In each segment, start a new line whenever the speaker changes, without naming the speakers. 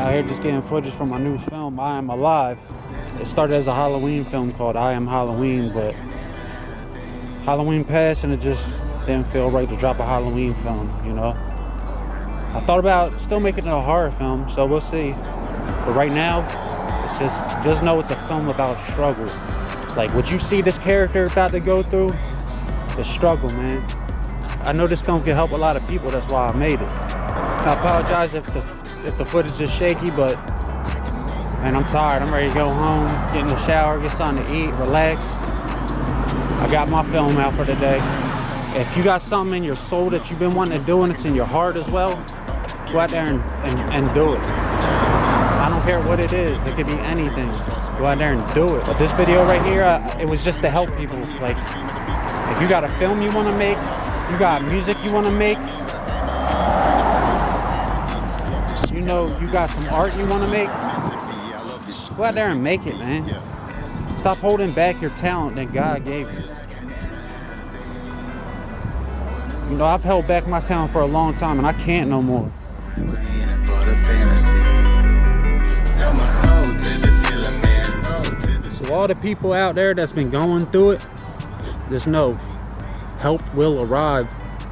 Out here just getting footage from my new film, I Am Alive. It started as a Halloween film called I Am Halloween, but Halloween passed and it just didn't feel right to drop a Halloween film, you know? I thought about still making it a horror film, so we'll see. But right now, it's just know it's a film about struggle. Like what you see this character about to go through, the struggle, man. I know this film can help a lot of people, that's why I made it. I apologize if the footage is shaky, but man, I'm tired. I'm ready to go home, get in the shower, get something to eat, relax. I got my film out for today. If you got something in your soul that you've been wanting to do and it's in your heart as well, go out there and do it. I don't care what it is. It could be anything. Go out there and do it. But this video right here, it was just to help people. Like, if you got a film you want to make, you got music you want to make, you know, you got some art you want to make, go out there and make it, man. Stop holding back your talent that God gave you. You know, I've held back my talent for a long time and I can't no more. So all the people out there that's been going through it, just know, help will arrive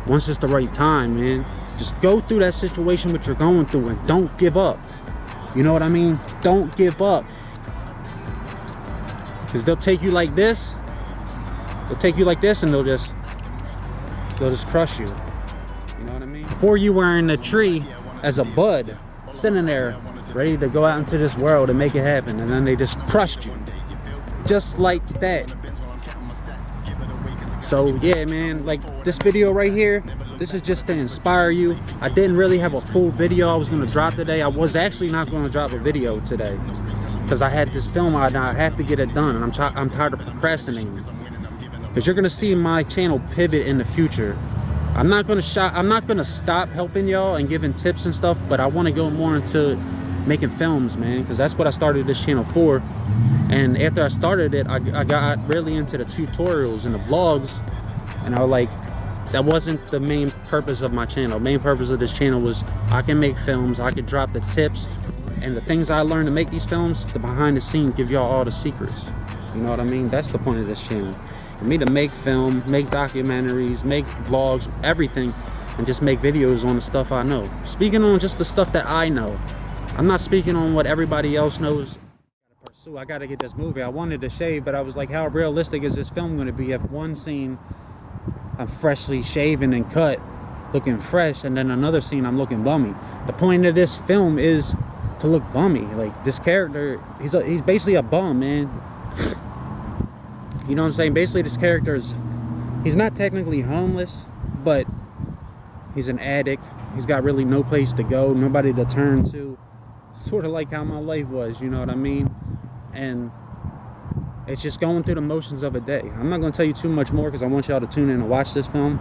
once it's the right time, man. Just go through that situation what you're going through and don't give up. You know what I mean? Don't give up. Because they'll take you like this. They'll take you like this and they'll just crush you. You know what I mean? Before you were in the tree as a bud, sitting there, ready to go out into this world and make it happen. And then they just crushed you. Just like that. So yeah, man, like this video right here, this is just to inspire you. I didn't really have a full video I was going to drop today. I was actually not going to drop a video today because I had this film out and I have to get it done, and I'm tired of procrastinating. Because you're going to see my channel pivot in the future. I'm not going to stop helping y'all and giving tips and stuff, but I want to go more into making films, man, because that's what I started this channel for. And after I started it, I got really into the tutorials and the vlogs, and I was like, that wasn't the main purpose of my channel. The main purpose of this channel was I can make films, I could drop the tips and the things I learned to make these films, the behind the scenes, give y'all all the secrets. You know what I mean? That's the point of this channel. For me to make film, make documentaries, make vlogs, everything, and just make videos on the stuff I know. Speaking on just the stuff that I know. I'm not speaking on what everybody else knows. I gotta get this movie. I wanted to shave, but I was like, how realistic is this film going to be if one scene I'm freshly shaven and cut, looking fresh, and then another scene I'm looking bummy? The point of this film is to look bummy. Like, this character, he's basically a bum, man. You know what I'm saying? Basically, this character he's not technically homeless, but he's an addict. He's got really no place to go, nobody to turn to. Sort of like how my life was, you know what I mean? And it's just going through the motions of a day. I'm not going to tell you too much more because I want y'all to tune in and watch this film,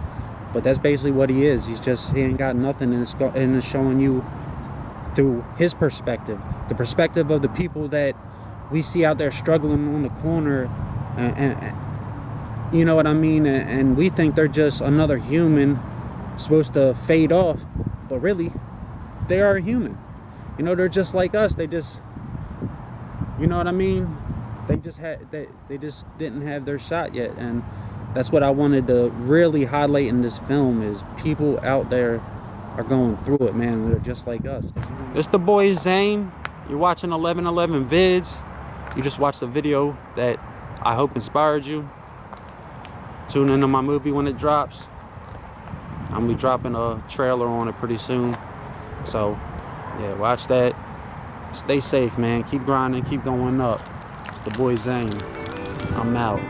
but that's basically what he is. He ain't got nothing, and it's showing you through his perspective, the perspective of the people that we see out there struggling on the corner, and you know what I mean, and we think they're just another human supposed to fade off, but really they are human. You know, they're just like us. They just, you know what I mean? They just didn't have their shot yet, and that's what I wanted to really highlight in this film, is people out there are going through it, man. They're just like us. It's the boy Zane. You're watching 1111 Vids. You just watched a video that I hope inspired you. Tune into my movie when it drops. I'm gonna be dropping a trailer on it pretty soon. So yeah, watch that. Stay safe, man. Keep grinding, keep going up. It's the boy Zane. I'm out.